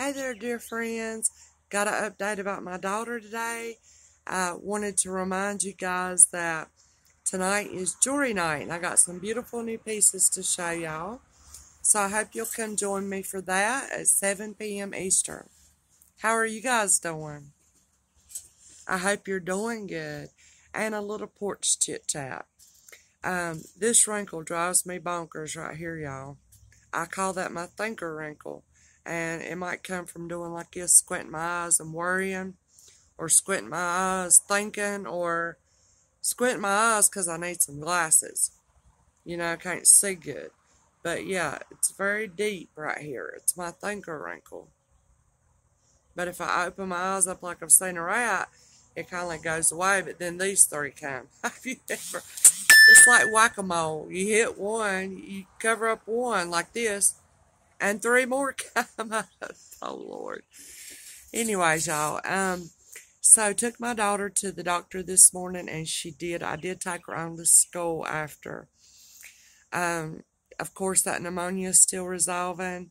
Hey there, dear friends. Got an update about my daughter today. I wanted to remind you guys that tonight is jewelry night, and I got some beautiful new pieces to show y'all. So I hope you'll come join me for that at 7 p.m. Eastern. How are you guys doing? I hope you're doing good. And a little porch chit-chat. This wrinkle drives me bonkers right here, y'all. I call that my thinker wrinkle. And it might come from doing like this, squinting my eyes and worrying, or squinting my eyes thinking, or squinting my eyes because I need some glasses. You know, I can't see good. But yeah, it's very deep right here. It's my thinker wrinkle. But if I open my eyes up like I've seen a rat, it kind of goes away, but then these three come. Have you ever? It's like whack-a-mole. You hit one, you cover up one like this, and three more come up. Oh, Lord. Anyways, y'all, so took my daughter to the doctor this morning, and I did take her on to school after. Of course, that pneumonia is still resolving,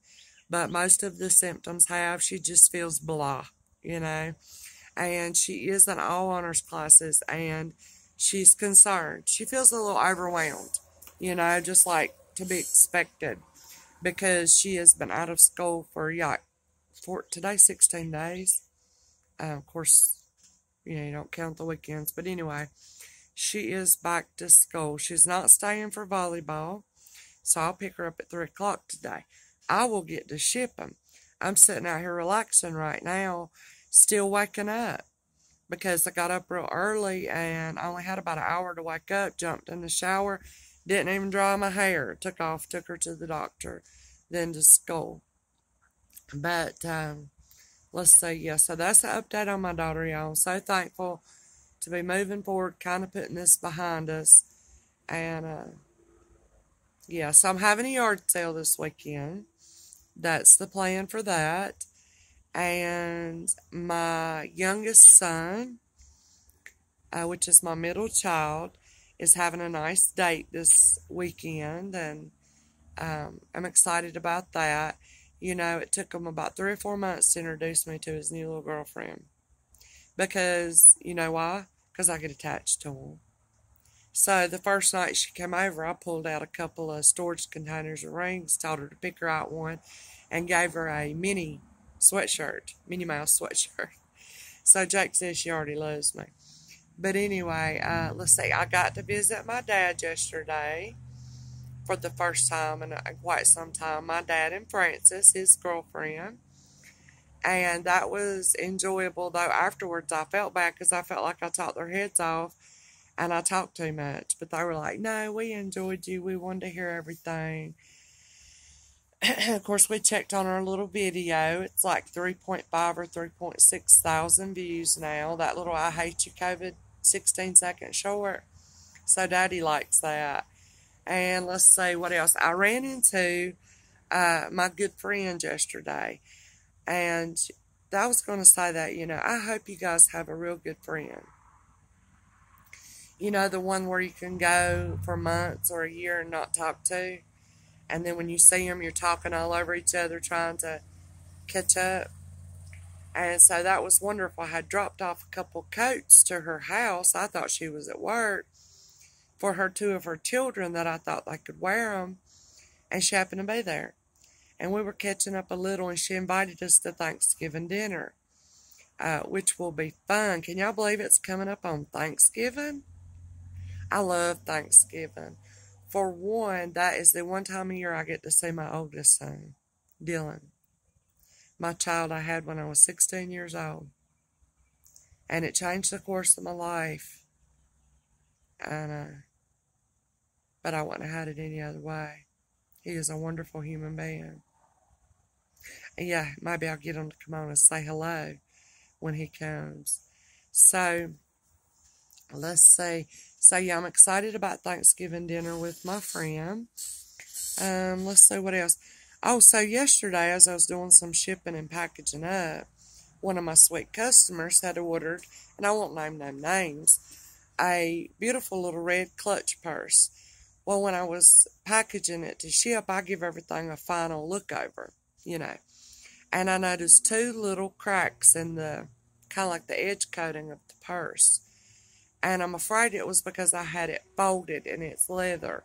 but most of the symptoms she just feels blah, you know. And she is in all honors classes, and she's concerned. She feels a little overwhelmed, you know, just like to be expected, because she has been out of school for today 16 days. Of course, you know, you don't count the weekends, but anyway, she is back to school. She's not staying for volleyball, so I'll pick her up at 3 o'clock today. I will get to shipping. I'm sitting out here relaxing right now, still waking up, because I got up real early and I only had about an hour to wake up, jumped in the shower, didn't even dry my hair, took her to the doctor, then to school. But, let's see, yeah, so that's the update on my daughter, y'all. I'm so thankful to be moving forward, kind of putting this behind us. And, yeah, so I'm having a yard sale this weekend. That's the plan for that. And my youngest son, which is my middle child, is having a nice date this weekend, and I'm excited about that. You know, it took him about 3 or 4 months to introduce me to his new little girlfriend. Because, you know why? Because I get attached to him. So the first night she came over, I pulled out a couple of storage containers of rings, told her to pick her out one, and gave her a Minnie Mouse sweatshirt. So Jake says she already loves me. But anyway, let's see, I got to visit my dad yesterday for the first time in quite some time. My dad and Frances, his girlfriend. And that was enjoyable, though afterwards I felt bad because I felt like I talked their heads off and I talked too much. But they were like, no, we enjoyed you. We wanted to hear everything. Of course, we checked on our little video. It's like 3.5 or 3.6 thousand views now. That little I hate you COVID 16-second short. So Daddy likes that. And let's see what else. I ran into my good friend yesterday. And I was going to say that, you know, I hope you guys have a real good friend. You know, the one where you can go for months or a year and not talk to. And then when you see them, you're talking all over each other, trying to catch up. And so that was wonderful. I had dropped off a couple coats to her house. I thought she was at work. For two of her children that I thought they could wear them. And she happened to be there. And we were catching up a little, and she invited us to Thanksgiving dinner, which will be fun. Can y'all believe it's coming up on Thanksgiving? I love Thanksgiving. For one, that is the one time of year I get to see my oldest son, Dylan. My child I had when I was 16 years old. And it changed the course of my life. And, but I wouldn't have had it any other way. He is a wonderful human being. And yeah, maybe I'll get him to come on and say hello when he comes. So, let's see. So, yeah, I'm excited about Thanksgiving dinner with my friend. Let's see what else. Oh, so yesterday, as I was doing some shipping and packaging up, one of my sweet customers had ordered, and I won't name them names, a beautiful little red clutch purse. Well, when I was packaging it to ship, I give everything a final look over, you know. and I noticed two little cracks in the, kind of like the edge coating of the purse. And I'm afraid it was because I had it folded and it's leather.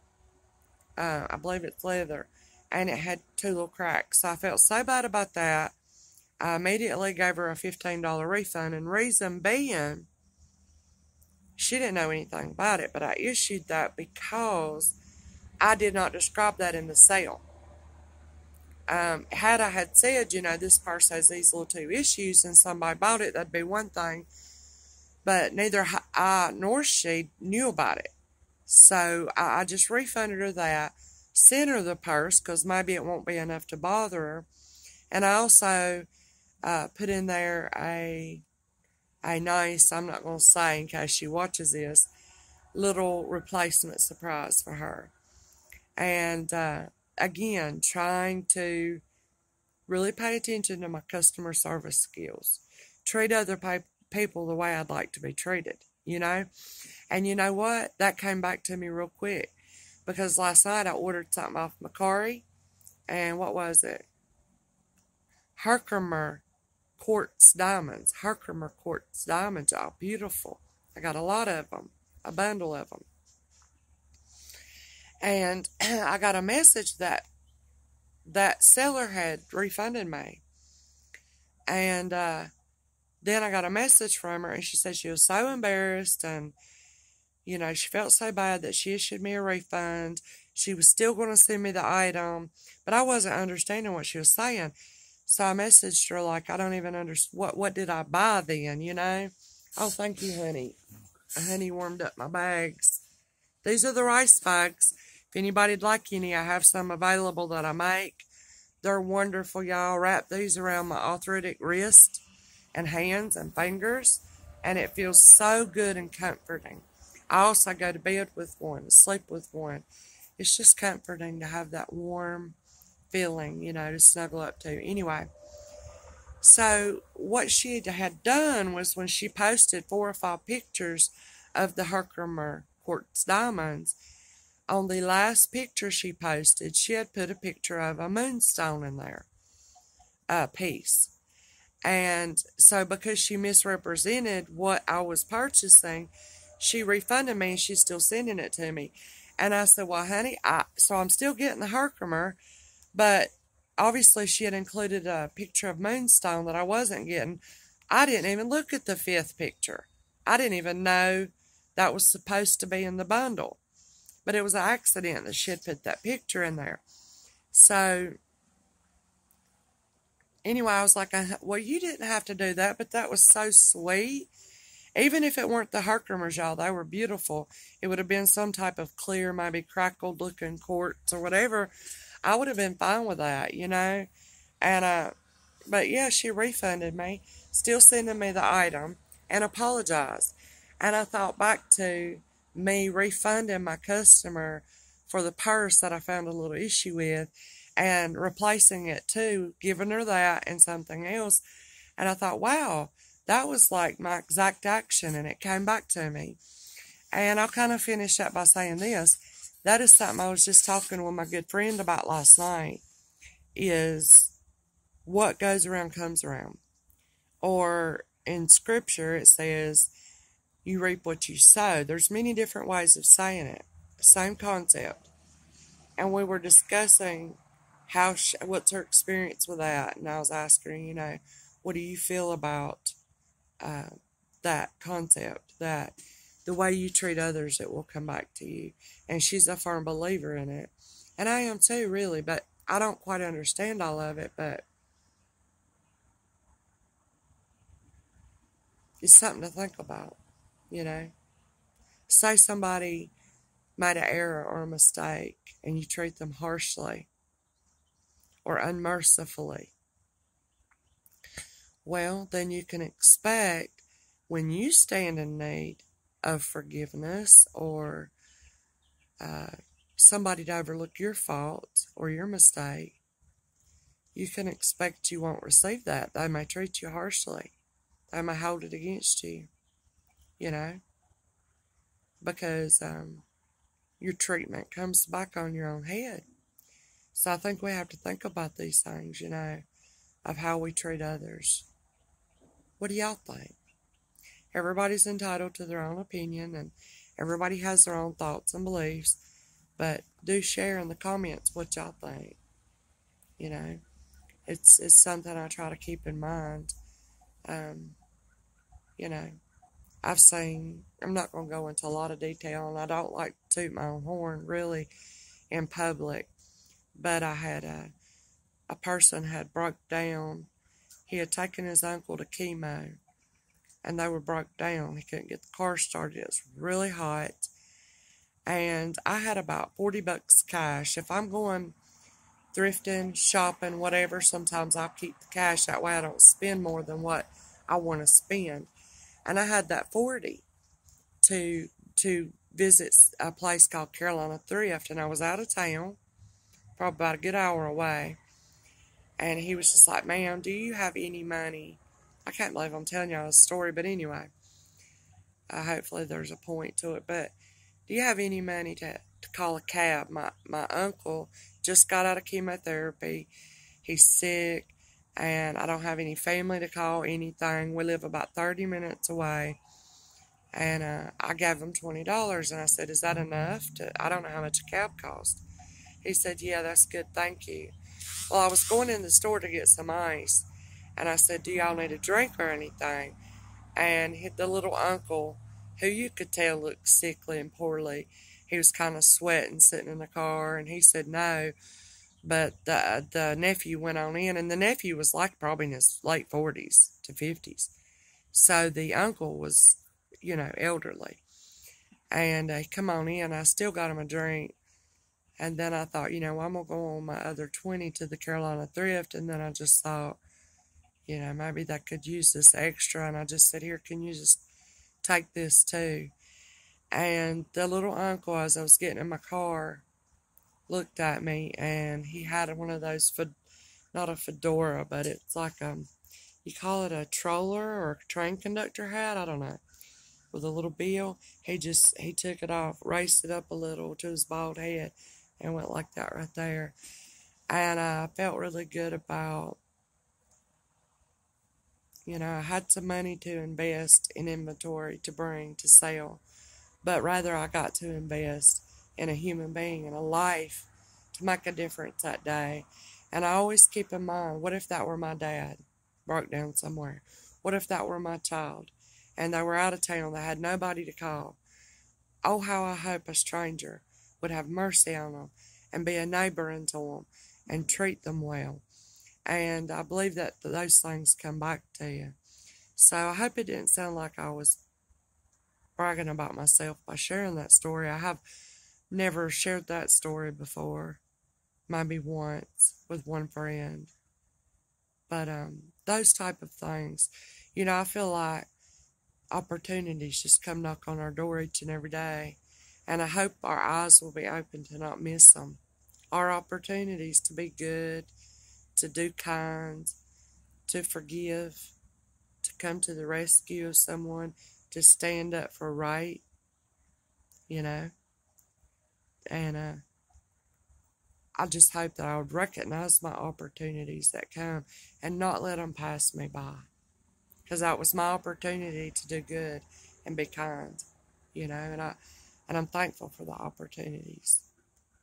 I believe it's leather. And it had two little cracks. So I felt so bad about that. I immediately gave her a $15 refund. And reason being, she didn't know anything about it. But I issued that because I did not describe that in the sale. Had I had said, you know, this purse has these little two issues and somebody bought it, that'd be one thing. But neither I nor she knew about it. So I just refunded her that, sent her the purse because maybe it won't be enough to bother her. And I also put in there a nice, I'm not going to say in case she watches this, little replacement surprise for her. And again, trying to really pay attention to my customer service skills. Treat other people the way I'd like to be treated, you know? And you know what? That came back to me real quick. Because last night I ordered something off Macari. And what was it? Herkimer quartz diamonds. Herkimer quartz diamonds. Oh, beautiful. I got a lot of them. A bundle of them. And I got a message that that seller had refunded me. And then I got a message from her, and she said she was so embarrassed, and, you know, she felt so bad that she issued me a refund. She was still going to send me the item, but I wasn't understanding what she was saying. So I messaged her like, I don't even understand, what did I buy then, you know? Oh, thank you, honey. Honey warmed up my bags. These are the rice bags. If anybody'd like any, I have some available that I make. They're wonderful, y'all. Wrap these around my arthritic wrist and hands and fingers, and it feels so good and comforting. I also go to bed with one, sleep with one. It's just comforting to have that warm feeling, you know, to snuggle up to. Anyway, so what she had done was when she posted 4 or 5 pictures of the Herkimer quartz diamonds, on the last picture she posted, she had put a picture of a moonstone in there, a piece. And so because she misrepresented what I was purchasing, she refunded me and she's still sending it to me. And I said, well, honey, so I'm still getting the Herkimer, but obviously she had included a picture of moonstone that I wasn't getting. I didn't even look at the 5th picture. I didn't even know that was supposed to be in the bundle. But it was an accident that she had put that picture in there. So, anyway, I was like, well, you didn't have to do that, but that was so sweet. Even if it weren't the Herkimers, y'all, they were beautiful. It would have been some type of clear, maybe crackled-looking quartz or whatever. I would have been fine with that, you know. And, but yeah, she refunded me, still sending me the item, and apologized. And I thought back to me refunding my customer for the purse that I found a little issue with and replacing it too, giving her that and something else. And I thought, wow, that was like my exact action, and it came back to me. And I'll kind of finish up by saying this. That is something I was just talking with my good friend about last night, is what goes around comes around. Or in scripture it says, you reap what you sow. There's many different ways of saying it. Same concept. And we were discussing what's her experience with that. And I was asking her, you know, what do you feel about that concept? That the way you treat others, it will come back to you. And she's a firm believer in it. And I am too, really. But I don't quite understand all of it. But it's something to think about. You know, say somebody made an error or a mistake and you treat them harshly or unmercifully. Well, then you can expect when you stand in need of forgiveness or somebody to overlook your fault or your mistake, you can expect you won't receive that. They may treat you harshly. They may hold it against you. You know, because your treatment comes back on your own head. So I think we have to think about these things, you know. of how we treat others. What do y'all think? Everybody's entitled to their own opinion, and everybody has their own thoughts and beliefs, but do share in the comments what y'all think. You know, it's something I try to keep in mind. You know, I've seen, I'm not going to go into a lot of detail, and I don't like to toot my own horn really in public, but I had a person had broke down. He had taken his uncle to chemo, and they were broke down. He couldn't get the car started. It was really hot, and I had about $40 cash. If I'm going thrifting, shopping, whatever, sometimes I'll keep the cash. That way I don't spend more than what I want to spend. And I had that 40 to visit a place called Carolina Thrift, and I was out of town, probably about a good hour away. And he was just like, "Ma'am, do you have any money?" I can't believe I'm telling y'all a story, but anyway, hopefully there's a point to it. But do you have any money to call a cab? My uncle just got out of chemotherapy. He's sick, and I don't have any family to call, anything. We live about 30 minutes away. And I gave him $20, and I said, "Is that enough? I don't know how much a cab costs." He said, "Yeah, that's good, thank you." Well, I was going in the store to get some ice, and I said, "Do y'all need a drink or anything?" And the little uncle, who you could tell looked sickly and poorly, he was kind of sweating, sitting in the car, and he said no. But the nephew went on in, and the nephew was like probably in his late 40s to 50s. So the uncle was, you know, elderly. And he come on in, I still got him a drink. And then I thought, you know, I'm going to go on my other 20 to the Carolina Thrift. And then I just thought, you know, maybe they could use this extra. And I just said, "Here, can you just take this too?" And the little uncle, as I was getting in my car, looked at me, and he had one of those, not a fedora, but it's like, you call it a troller or a train conductor hat, I don't know, with a little bill. He took it off, raised it up a little to his bald head, and went like that right there. And I felt really good about, you know, I had some money to invest in inventory to bring to sell, but rather I got to invest in a human being, in a life, to make a difference that day. And I always keep in mind, what if that were my dad, broke down somewhere? What if that were my child, and they were out of town, they had nobody to call? Oh, how I hope a stranger would have mercy on them and be a neighbor unto them and treat them well. And I believe that those things come back to you. So I hope it didn't sound like I was bragging about myself by sharing that story. I have never shared that story before, maybe once with one friend. But those type of things, you know, I feel like opportunities just come knock on our door each and every day. And I hope our eyes will be open to not miss them. Our opportunities to be good, to do kind, to forgive, to come to the rescue of someone, to stand up for right, you know. And I just hope that I would recognize my opportunities that come and not let them pass me by. Because that was my opportunity to do good and be kind, you know. And I'm thankful for the opportunities.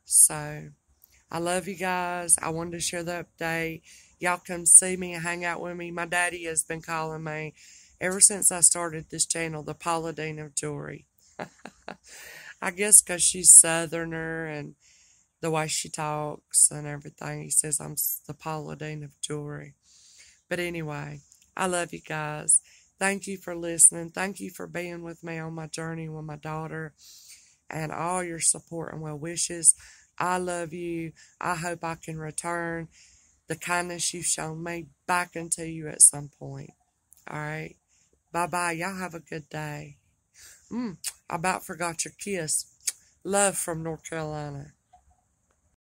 So I love you guys. I wanted to share the update. Y'all come see me and hang out with me. My daddy has been calling me ever since I started this channel, the Paula Deen of Jewelry. I guess because she's Southerner and the way she talks and everything. He says I'm the Paula Deen of Jewelry. But anyway, I love you guys. Thank you for listening. Thank you for being with me on my journey with my daughter, and all your support and well wishes. I love you. I hope I can return the kindness you've shown me back into you at some point. All right. Bye-bye. Y'all have a good day. I about forgot your kiss. Love from North Carolina.